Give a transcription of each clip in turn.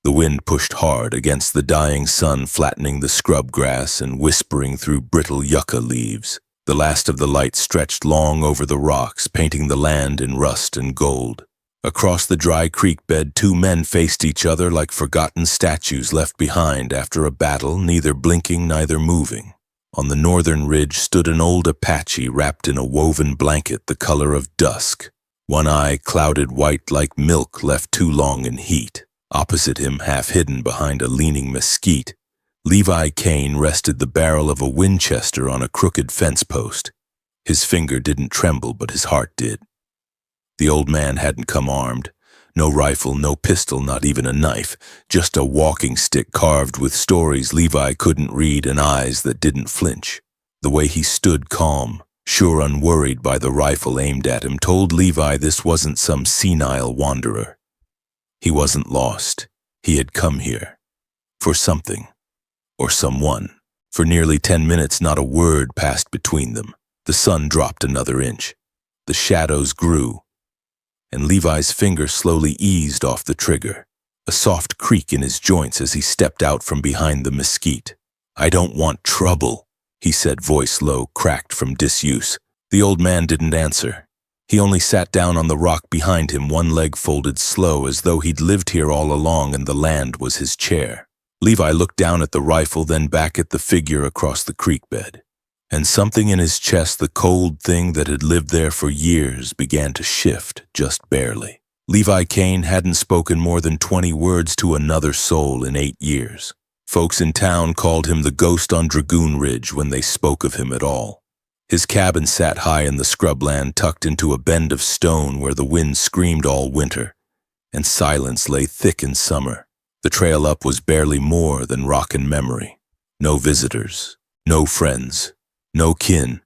The wind pushed hard against the dying sun, flattening the scrub grass and whispering through brittle yucca leaves. The last of the light stretched long over the rocks, painting the land in rust and gold. Across the dry creek bed, two men faced each other like forgotten statues left behind after a battle, neither blinking, neither moving. On the northern ridge stood an old Apache wrapped in a woven blanket the color of dusk, one eye clouded white like milk left too long in heat. Opposite him, half hidden behind a leaning mesquite, Levi Kane rested the barrel of a Winchester on a crooked fence post. His finger didn't tremble, but his heart did. The old man hadn't come armed. No rifle, no pistol, not even a knife. Just a walking stick carved with stories Levi couldn't read and eyes that didn't flinch. The way he stood calm, sure unworried by the rifle aimed at him, told Levi this wasn't some senile wanderer. He wasn't lost. He had come here. For something. Or someone. For nearly 10 minutes not a word passed between them. The sun dropped another inch. The shadows grew. And Levi's finger slowly eased off the trigger, a soft creak in his joints as he stepped out from behind the mesquite. "I don't want trouble," he said, voice low, cracked from disuse. The old man didn't answer. He only sat down on the rock behind him, one leg folded slow, as though he'd lived here all along and the land was his chair. Levi looked down at the rifle, then back at the figure across the creek bed. And something in his chest, the cold thing that had lived there for years, began to shift, just barely. Levi Kane hadn't spoken more than 20 words to another soul in 8 years. Folks in town called him the ghost on Dragoon Ridge when they spoke of him at all. His cabin sat high in the scrubland, tucked into a bend of stone where the wind screamed all winter, and silence lay thick in summer. The trail up was barely more than rock and memory. No visitors, no friends. No kin,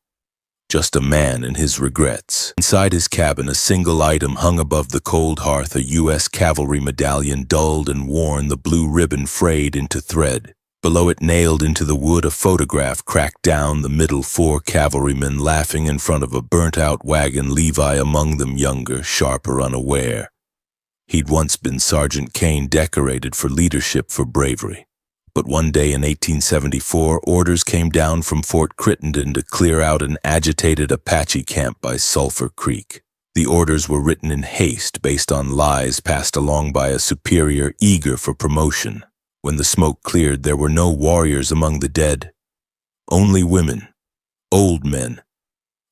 just a man and his regrets. Inside his cabin, a single item hung above the cold hearth, a U.S. cavalry medallion, dulled and worn, the blue ribbon frayed into thread. Below it, nailed into the wood, a photograph cracked down the middle, 4 cavalrymen laughing in front of a burnt-out wagon, Levi among them, younger, sharper, unaware. He'd once been Sergeant Kane, decorated for leadership, for bravery. But one day in 1874, orders came down from Fort Crittenden to clear out an agitated Apache camp by Sulphur Creek. The orders were written in haste, based on lies passed along by a superior eager for promotion. When the smoke cleared, there were no warriors among the dead. Only women, old men,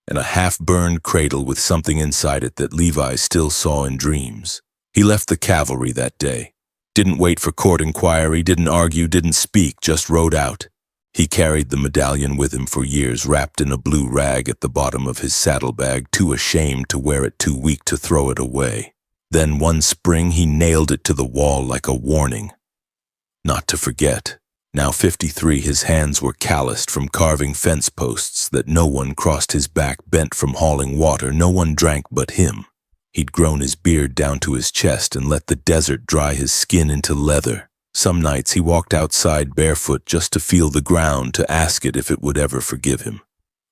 and a half-burned cradle with something inside it that Levi still saw in dreams. He left the cavalry that day. Didn't wait for court inquiry, didn't argue, didn't speak, just rode out. He carried the medallion with him for years, wrapped in a blue rag at the bottom of his saddlebag, too ashamed to wear it, too weak to throw it away. Then one spring he nailed it to the wall like a warning. Not to forget. Now 53, his hands were calloused from carving fence posts that no one crossed his back, bent from hauling water, no one drank but him. He'd grown his beard down to his chest and let the desert dry his skin into leather. Some nights he walked outside barefoot just to feel the ground, to ask it if it would ever forgive him.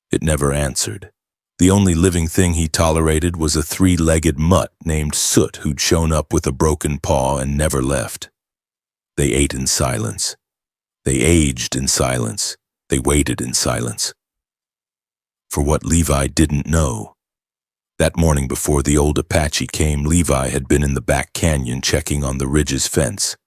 It never answered. The only living thing he tolerated was a 3-legged mutt named Soot who'd shown up with a broken paw and never left. They ate in silence. They aged in silence. They waited in silence. For what Levi didn't know, that morning before the old Apache came, Levi had been in the back canyon checking on the ridge's fence.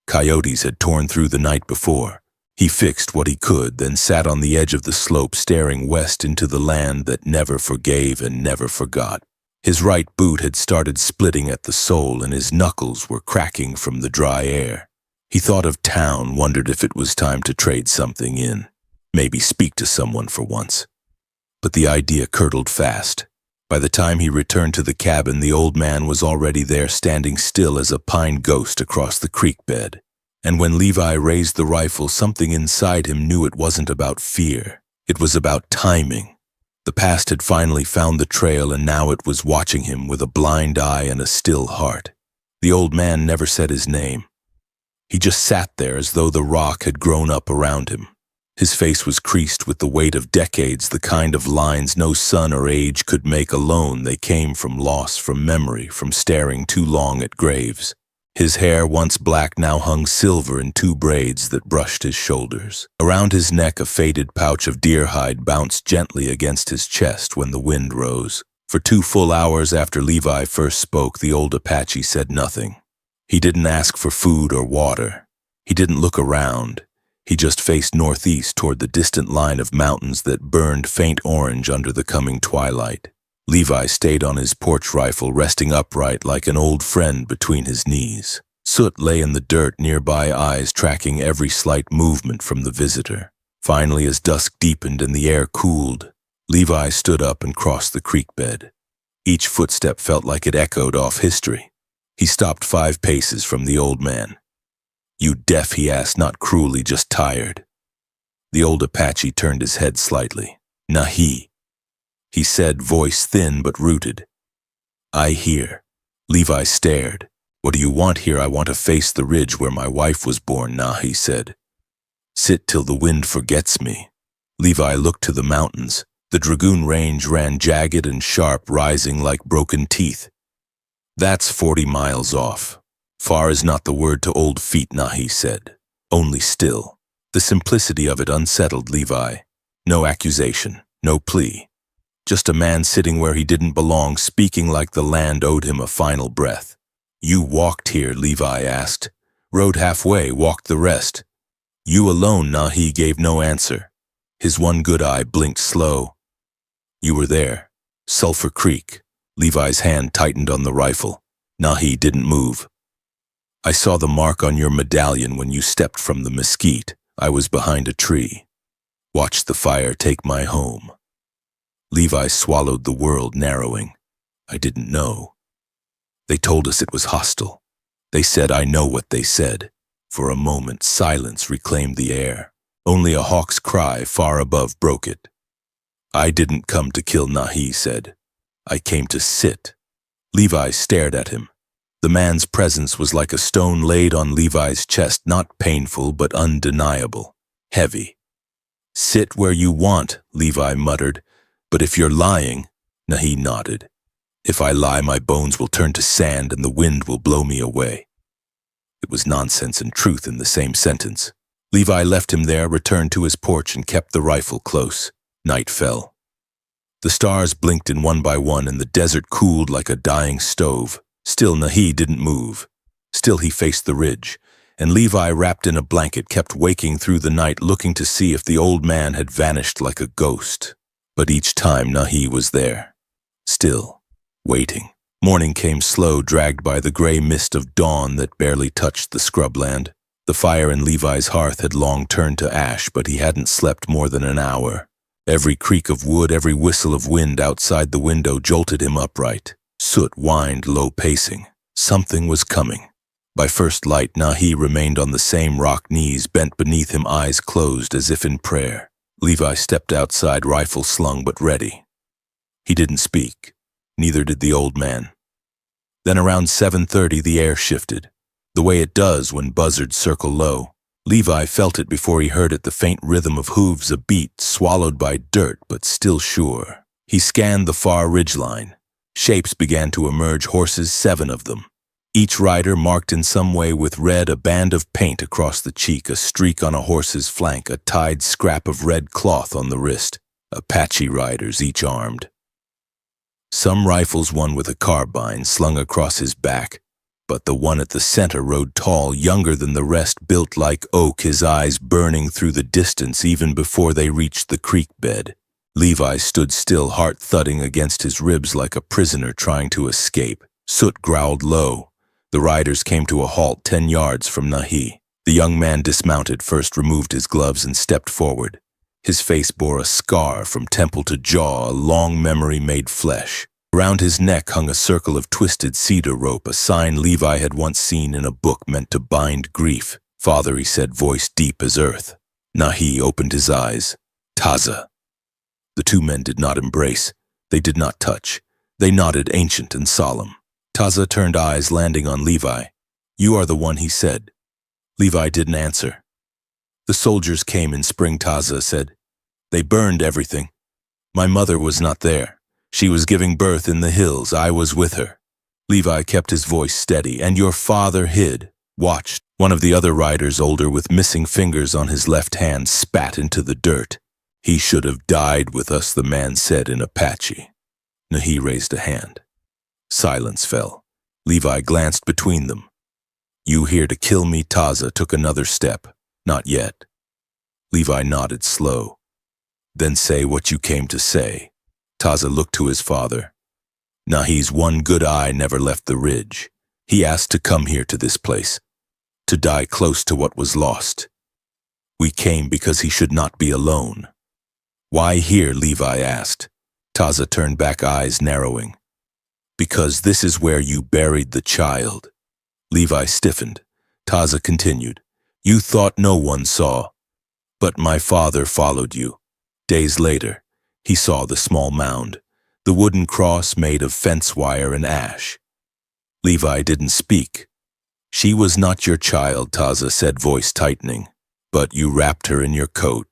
Coyotes had torn through the night before. He fixed what he could, then sat on the edge of the slope, staring west into the land that never forgave and never forgot. His right boot had started splitting at the sole, and his knuckles were cracking from the dry air. He thought of town, wondered if it was time to trade something in. Maybe speak to someone for once. But the idea curdled fast. By the time he returned to the cabin, the old man was already there, standing still as a pine ghost across the creek bed. And when Levi raised the rifle, something inside him knew it wasn't about fear. It was about timing. The past had finally found the trail, and now it was watching him with a blind eye and a still heart. The old man never said his name. He just sat there as though the rock had grown up around him. His face was creased with the weight of decades, the kind of lines no sun or age could make alone. They came from loss, from memory, from staring too long at graves. His hair, once black, now hung silver in two braids that brushed his shoulders. Around his neck, a faded pouch of deer hide bounced gently against his chest when the wind rose. For 2 full hours after Levi first spoke, the old Apache said nothing. He didn't ask for food or water. He didn't look around. He just faced northeast toward the distant line of mountains that burned faint orange under the coming twilight. Levi stayed on his porch rifle, resting upright like an old friend between his knees. Soot lay in the dirt nearby, eyes tracking every slight movement from the visitor. Finally, as dusk deepened and the air cooled, Levi stood up and crossed the creek bed. Each footstep felt like it echoed off history. He stopped 5 paces from the old man. "You deaf?" he asked, not cruelly, just tired. The old Apache turned his head slightly. "Nahi," he said, voice thin but rooted. "I hear." Levi stared. "What do you want here?" "I want to face the ridge where my wife was born," Nahi said. "Sit till the wind forgets me." Levi looked to the mountains. The Dragoon Range ran jagged and sharp, rising like broken teeth. "That's 40 miles off. Far is not the word to old feet," Nahi said. "Only still." The simplicity of it unsettled Levi. No accusation, no plea. Just a man sitting where he didn't belong, speaking like the land owed him a final breath. "You walked here?" Levi asked. "Rode halfway, walked the rest." "You alone?" Nahi gave no answer. His one good eye blinked slow. "You were there. Sulphur Creek." Levi's hand tightened on the rifle. Nahi didn't move. "I saw the mark on your medallion when you stepped from the mesquite. I was behind a tree. Watched the fire take my home." Levi swallowed, the world narrowing. "I didn't know. They told us it was hostile. They said I know what they said." For a moment, silence reclaimed the air. Only a hawk's cry far above broke it. "I didn't come to kill," Nahi said. "I came to sit." Levi stared at him. The man's presence was like a stone laid on Levi's chest, not painful but undeniable, heavy. "Sit where you want," Levi muttered. "But if you're lying," Nahi nodded. "If I lie, my bones will turn to sand and the wind will blow me away." It was nonsense and truth in the same sentence. Levi left him there, returned to his porch, and kept the rifle close. Night fell. The stars blinked in one by one, and the desert cooled like a dying stove. Still Nahi didn't move. Still he faced the ridge, and Levi, wrapped in a blanket, kept waking through the night, looking to see if the old man had vanished like a ghost. But each time Nahi was there, still, waiting. Morning came slow, dragged by the gray mist of dawn that barely touched the scrubland. The fire in Levi's hearth had long turned to ash, but he hadn't slept more than an hour. Every creak of wood, every whistle of wind outside the window jolted him upright. Soot whined, low pacing. Something was coming. By first light, Nahi remained on the same rock, knees bent beneath him, eyes closed as if in prayer. Levi stepped outside, rifle slung but ready. He didn't speak. Neither did the old man. Then around 7:30 the air shifted, the way it does when buzzards circle low. Levi felt it before he heard it, the faint rhythm of hooves, a beat swallowed by dirt but still sure. He scanned the far ridgeline. Shapes began to emerge, horses, 7 of them. Each rider marked in some way with red, a band of paint across the cheek, a streak on a horse's flank, a tied scrap of red cloth on the wrist. Apache riders, each armed. Some rifles, one with a carbine slung across his back, but the one at the center rode tall, younger than the rest, built like oak, his eyes burning through the distance even before they reached the creek bed. Levi stood still, heart thudding against his ribs like a prisoner trying to escape. Soot growled low. The riders came to a halt 10 yards from Nahi. The young man dismounted, first removed his gloves and stepped forward. His face bore a scar from temple to jaw, a long memory made flesh. Around his neck hung a circle of twisted cedar rope, a sign Levi had once seen in a book meant to bind grief. "Father," he said, voice deep as earth. Nahi opened his eyes. "Taza." The 2 men did not embrace. They did not touch. They nodded, ancient and solemn. Taza turned, eyes landing on Levi. "You are the one," he said. Levi didn't answer. "The soldiers came in spring," Taza said. "They burned everything. My mother was not there. She was giving birth in the hills. I was with her." Levi kept his voice steady. And your father hid, watched. One of the other riders, older with missing fingers on his left hand, spat into the dirt. He should have died with us, the man said in Apache. Nahi raised a hand. Silence fell. Levi glanced between them. You here to kill me? Taza took another step. Not yet. Levi nodded slow. Then say what you came to say. Taza looked to his father. Nahi's one good eye never left the ridge. He asked to come here to this place, to die close to what was lost. We came because he should not be alone. Why here? Levi asked. Taza turned back, eyes narrowing. Because this is where you buried the child. Levi stiffened. Taza continued. You thought no one saw. But my father followed you. Days later, he saw the small mound, the wooden cross made of fence wire and ash. Levi didn't speak. She was not your child, Taza said, voice tightening. But you wrapped her in your coat.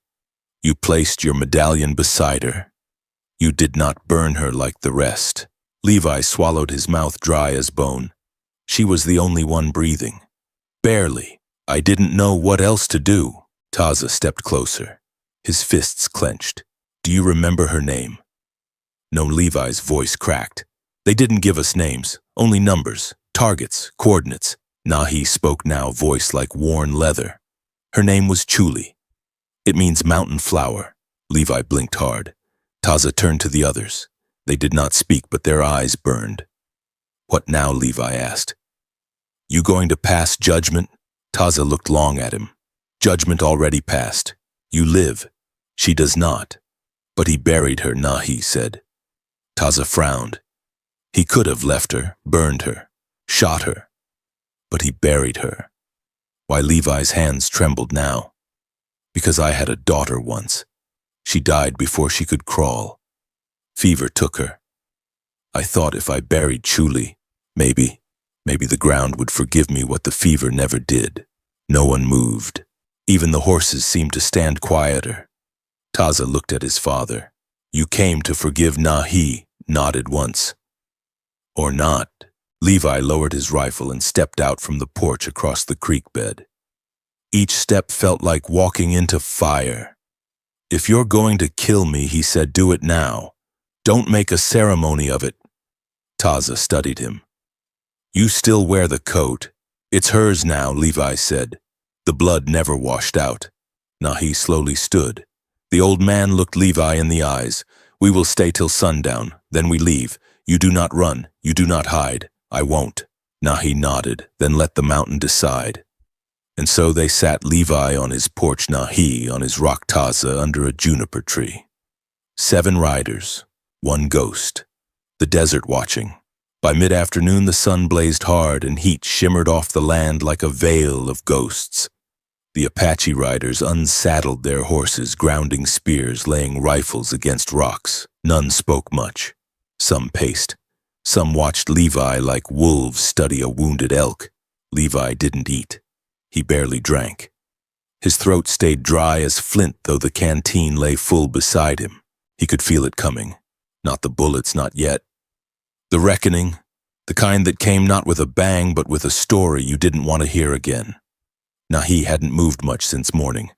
You placed your medallion beside her. You did not burn her like the rest. Levi swallowed, his mouth dry as bone. She was the only one breathing. Barely. I didn't know what else to do. Taza stepped closer, his fists clenched. Do you remember her name? No, Levi's voice cracked. They didn't give us names, only numbers, targets, coordinates. Nahi spoke now, voice like worn leather. Her name was Chuli. It means mountain flower. Levi blinked hard. Taza turned to the others. They did not speak, but their eyes burned. What now? Levi asked. You going to pass judgment? Taza looked long at him. Judgment already passed. You live. She does not. But he buried her, Nahi said. Taza frowned. He could have left her, burned her, shot her. But he buried her. Why? Levi's hands trembled now. Because I had a daughter once. She died before she could crawl. Fever took her. I thought if I buried Chuli, maybe the ground would forgive me what the fever never did. No one moved. Even the horses seemed to stand quieter. Taza looked at his father. You came to forgive Nahi, nodded once. Or not. Levi lowered his rifle and stepped out from the porch across the creek bed. Each step felt like walking into fire. If you're going to kill me, he said, do it now. Don't make a ceremony of it. Taza studied him. You still wear the coat. It's hers now, Levi said. The blood never washed out. Nahi slowly stood. The old man looked Levi in the eyes. We will stay till sundown, then we leave. You do not run, you do not hide. I won't. Nahi nodded, then let the mountain decide. And so they sat, Levi on his porch, Nahi on his rock, Taza under a juniper tree. 7 riders, 1 ghost. The desert watching. By mid-afternoon the sun blazed hard and heat shimmered off the land like a veil of ghosts. The Apache riders unsaddled their horses, grounding spears, laying rifles against rocks. None spoke much. Some paced. Some watched Levi like wolves study a wounded elk. Levi didn't eat. He barely drank. His throat stayed dry as flint, though the canteen lay full beside him. He could feel it coming. Not the bullets, not yet. The reckoning, the kind that came not with a bang but with a story you didn't want to hear again. Nahi hadn't moved much since morning.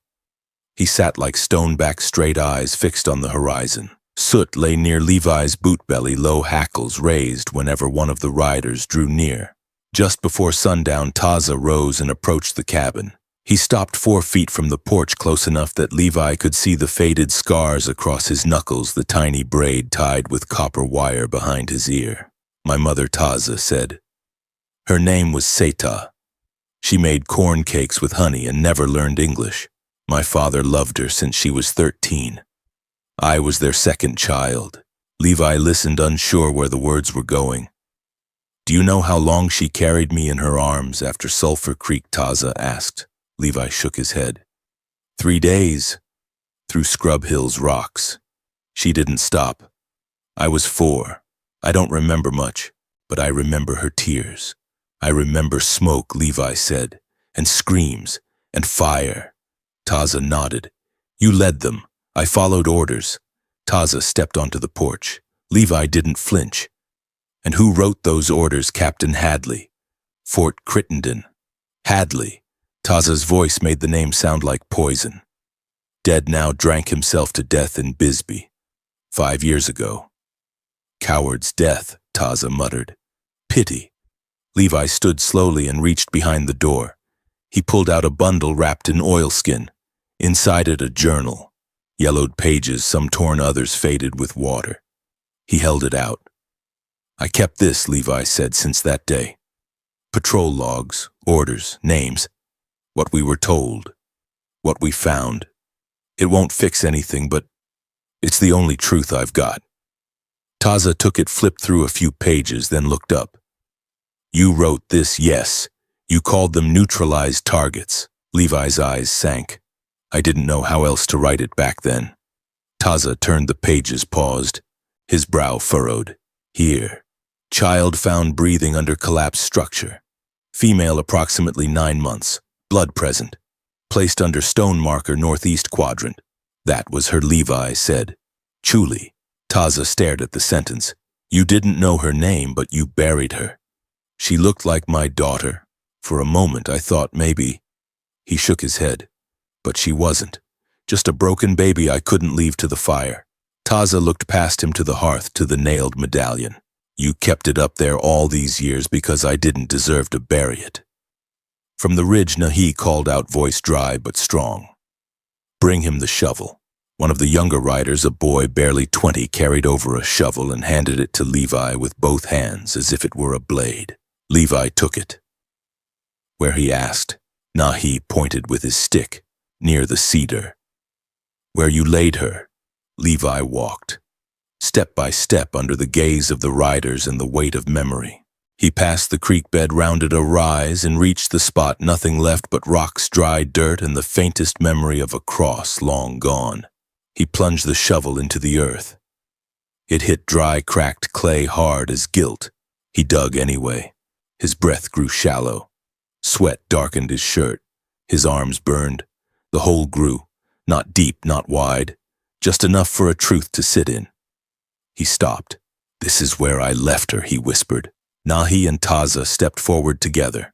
He sat like stone, back, straight eyes fixed on the horizon. Soot lay near Levi's boot belly, low hackles raised whenever one of the riders drew near. Just before sundown, Taza rose and approached the cabin. He stopped 4 feet from the porch, close enough that Levi could see the faded scars across his knuckles, the tiny braid tied with copper wire behind his ear. My mother, Taza said. Her name was Seta. She made corn cakes with honey and never learned English. My father loved her since she was 13. I was their second child. Levi listened, unsure where the words were going. Do you know how long she carried me in her arms after Sulphur Creek? Taza asked. Levi shook his head. 3 days, through Scrub Hill's rocks. She didn't stop. I was 4. I don't remember much, but I remember her tears. I remember smoke, Levi said, and screams, and fire. Taza nodded. You led them. I followed orders. Taza stepped onto the porch. Levi didn't flinch. And who wrote those orders, Captain Hadley? Fort Crittenden. Hadley. Taza's voice made the name sound like poison. Dead now, drank himself to death in Bisbee. 5 years ago. Coward's death, Taza muttered. Pity. Levi stood slowly and reached behind the door. He pulled out a bundle wrapped in oilskin. Inside it a journal. Yellowed pages, some torn, others faded with water. He held it out. I kept this, Levi said, since that day. Patrol logs, orders, names. What we were told. What we found. It won't fix anything, but it's the only truth I've got. Taza took it, flipped through a few pages, then looked up. You wrote this, yes. You called them neutralized targets. Levi's eyes sank. I didn't know how else to write it back then. Taza turned the pages, paused. His brow furrowed. Here. Child found breathing under collapsed structure. Female approximately 9 months. Blood present. Placed under stone marker northeast quadrant. That was her, Levi said. Chuli. Taza stared at the sentence. You didn't know her name, but you buried her. She looked like my daughter. For a moment I thought maybe. He shook his head. But she wasn't. Just a broken baby I couldn't leave to the fire. Taza looked past him to the hearth, to the nailed medallion. You kept it up there all these years because I didn't deserve to bury it. From the ridge, Nahi called out, voice dry but strong. Bring him the shovel. One of the younger riders, a boy barely 20, carried over a shovel and handed it to Levi with both hands as if it were a blade. Levi took it. Where, he asked. Nahi pointed with his stick, near the cedar. Where you laid her. Levi walked. Step by step under the gaze of the riders and the weight of memory. He passed the creek bed, rounded a rise, and reached the spot, nothing left but rocks, dry dirt, and the faintest memory of a cross long gone. He plunged the shovel into the earth. It hit dry, cracked clay hard as gilt. He dug anyway. His breath grew shallow. Sweat darkened his shirt. His arms burned. The hole grew. Not deep, not wide. Just enough for a truth to sit in. He stopped. This is where I left her, he whispered. Nahi and Taza stepped forward together.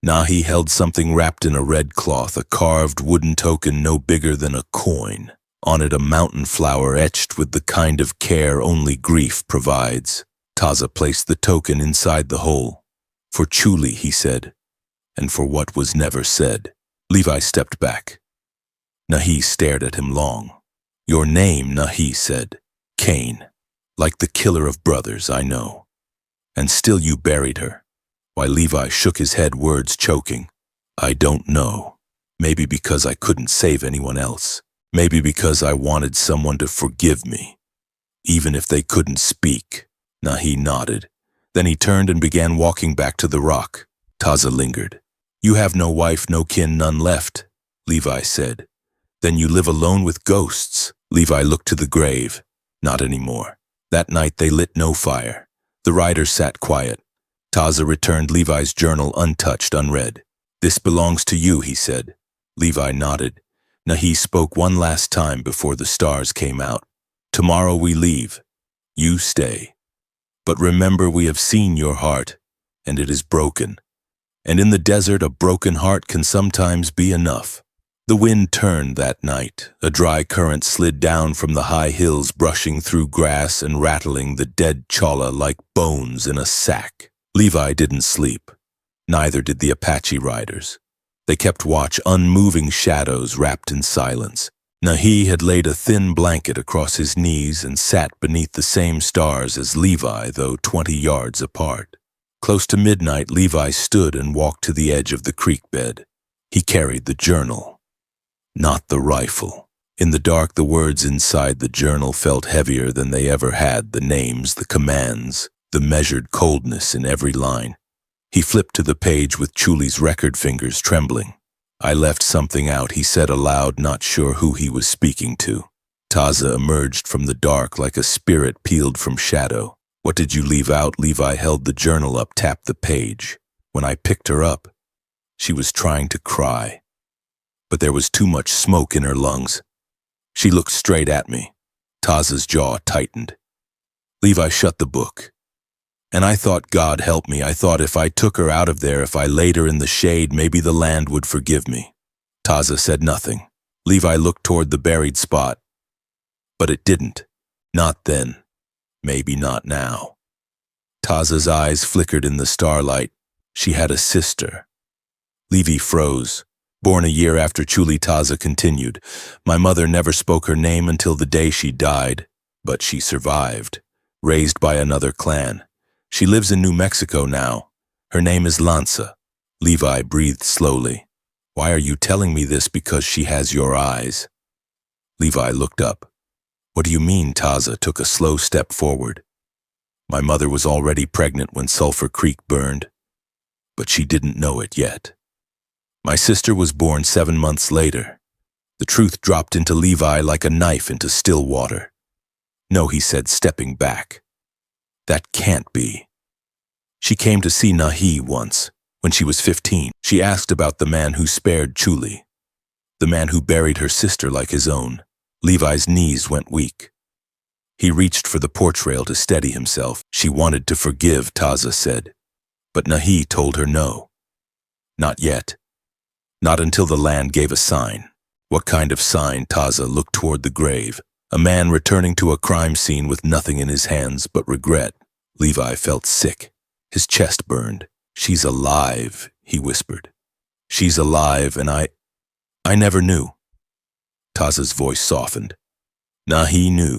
Nahi held something wrapped in a red cloth, a carved wooden token no bigger than a coin. On it a mountain flower etched with the kind of care only grief provides. Taza placed the token inside the hole. For Chuli, he said, and for what was never said. Levi stepped back. Nahi stared at him long. Your name, Nahi said. Cain. Like the killer of brothers, I know. And still you buried her. Why, Levi shook his head, words choking. I don't know. Maybe because I couldn't save anyone else. Maybe because I wanted someone to forgive me. Even if they couldn't speak. Nahi nodded. Then he turned and began walking back to the rock. Taza lingered. You have no wife, no kin, none left, Levi said. Then you live alone with ghosts. Levi looked to the grave. Not anymore. That night they lit no fire. The riders sat quiet. Taza returned Levi's journal untouched, unread. This belongs to you, he said. Levi nodded. Nahi spoke one last time before the stars came out. Tomorrow we leave. You stay. But remember, we have seen your heart, and it is broken. And in the desert, a broken heart can sometimes be enough. The wind turned that night. A dry current slid down from the high hills, brushing through grass and rattling the dead cholla like bones in a sack. Levi didn't sleep. Neither did the Apache riders. They kept watch, unmoving shadows wrapped in silence. Nahi had laid a thin blanket across his knees and sat beneath the same stars as Levi, though 20 yards apart. Close to midnight, Levi stood and walked to the edge of the creek bed. He carried the journal. Not the rifle. In the dark, the words inside the journal felt heavier than they ever had, the names, the commands, the measured coldness in every line. He flipped to the page with Chuli's record fingers trembling. I left something out, he said aloud, not sure who he was speaking to. Taza emerged from the dark like a spirit peeled from shadow. What did you leave out? Levi held the journal up, tapped the page. When I picked her up, she was trying to cry. But there was too much smoke in her lungs. She looked straight at me. Taza's jaw tightened. Levi shut the book. And I thought, God help me, I thought if I took her out of there, if I laid her in the shade, maybe the land would forgive me. Taza said nothing. Levi looked toward the buried spot. But it didn't. Not then. Maybe not now. Taza's eyes flickered in the starlight. She had a sister. Levi froze. Born a year after Chuli, Taza continued. My mother never spoke her name until the day she died, but she survived, raised by another clan. She lives in New Mexico now. Her name is Lanza. Levi breathed slowly. Why are you telling me this? Because she has your eyes. Levi looked up. What do you mean? Taza took a slow step forward. My mother was already pregnant when Sulphur Creek burned, but she didn't know it yet. My sister was born 7 months later. The truth dropped into Levi like a knife into still water. No, he said, stepping back. That can't be. She came to see Nahi once, when she was 15. She asked about the man who spared Chuli, the man who buried her sister like his own. Levi's knees went weak. He reached for the porch rail to steady himself. She wanted to forgive, Taza said, but Nahi told her no. Not yet. Not until the land gave a sign. What kind of sign? Taza looked toward the grave. A man returning to a crime scene with nothing in his hands but regret. Levi felt sick. His chest burned. She's alive, he whispered. She's alive, and I never knew. Taza's voice softened. Nahi knew.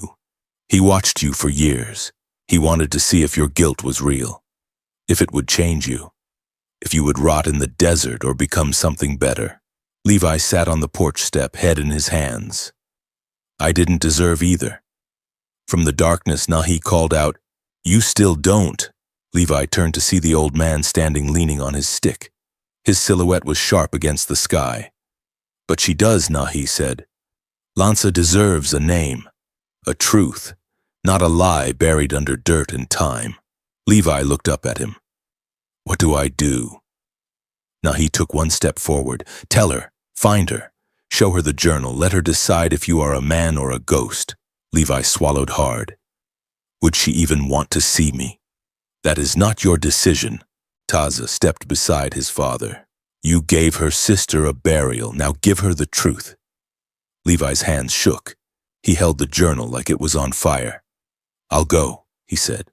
He watched you for years. He wanted to see if your guilt was real, if it would change you, if you would rot in the desert or become something better. Levi sat on the porch step, head in his hands. I didn't deserve either. From the darkness, Nahi called out, You still don't. Levi turned to see the old man standing leaning on his stick. His silhouette was sharp against the sky. But she does, Nahi said. Lanza deserves a name, a truth, not a lie buried under dirt and time. Levi looked up at him. What do I do? Nahi took one step forward. Tell her, find her, show her the journal, let her decide if you are a man or a ghost. Levi swallowed hard. Would she even want to see me? That is not your decision. Taza stepped beside his father. You gave her sister a burial, now give her the truth. Levi's hands shook. He held the journal like it was on fire. I'll go, he said.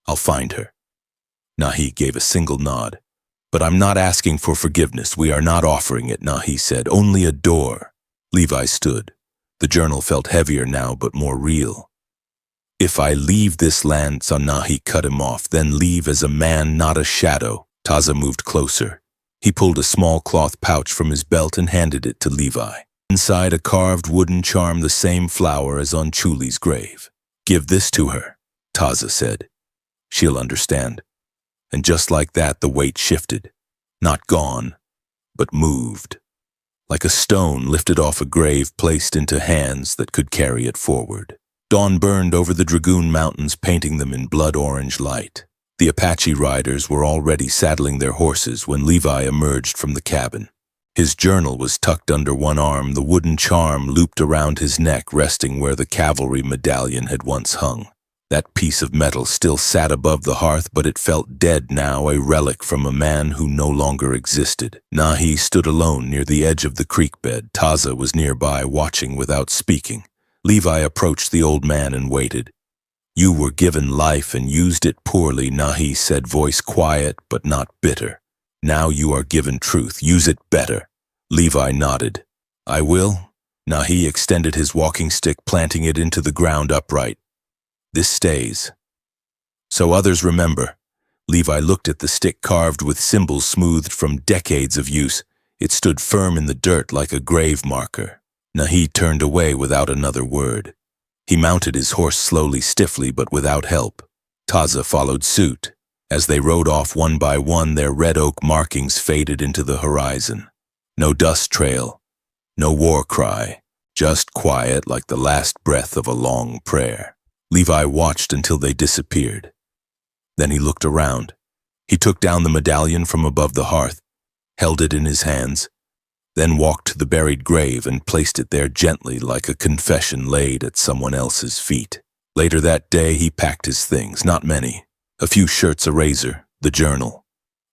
I'll find her. Nahi gave a single nod. But I'm not asking for forgiveness. We are not offering it, Nahi said. Only a door. Levi stood. The journal felt heavier now, but more real. If I leave this land, Nahi cut him off, then leave as a man, not a shadow. Taza moved closer. He pulled a small cloth pouch from his belt and handed it to Levi. Inside a carved wooden charm, the same flower as on Chuli's grave. Give this to her, Taza said. She'll understand. And just like that, the weight shifted. Not gone, but moved. Like a stone lifted off a grave placed into hands that could carry it forward. Dawn burned over the Dragoon Mountains, painting them in blood-orange light. The Apache riders were already saddling their horses when Levi emerged from the cabin. His journal was tucked under one arm, the wooden charm looped around his neck, resting where the cavalry medallion had once hung. That piece of metal still sat above the hearth, but it felt dead now, a relic from a man who no longer existed. Nahi stood alone near the edge of the creek bed. Taza was nearby, watching without speaking. Levi approached the old man and waited. You were given life and used it poorly, Nahi said, voice quiet but not bitter. Now you are given truth. Use it better. Levi nodded. I will. Nahi extended his walking stick, planting it into the ground upright. This stays. So others remember. Levi looked at the stick carved with symbols smoothed from decades of use. It stood firm in the dirt like a grave marker. Nahi turned away without another word. He mounted his horse slowly, stiffly, but without help. Taza followed suit. As they rode off one by one, their red oak markings faded into the horizon. No dust trail, no war cry, just quiet like the last breath of a long prayer. Levi watched until they disappeared. Then he looked around. He took down the medallion from above the hearth, held it in his hands, then walked to the buried grave and placed it there gently like a confession laid at someone else's feet. Later that day he packed his things, not many, A few shirts, a razor, the journal,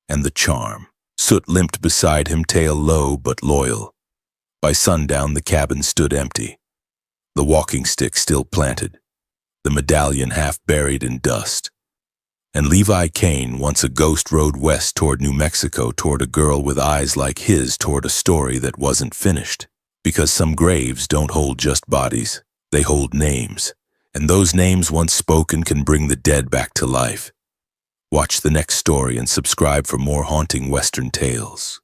and the charm. Soot limped beside him, tail low but loyal. By sundown, the cabin stood empty, the walking stick still planted, the medallion half buried in dust. And Levi Kane, once a ghost, rode west toward New Mexico, toward a girl with eyes like his, toward a story that wasn't finished. Because some graves don't hold just bodies, they hold names. And those names once spoken can bring the dead back to life. Watch the next story and subscribe for more haunting Western tales.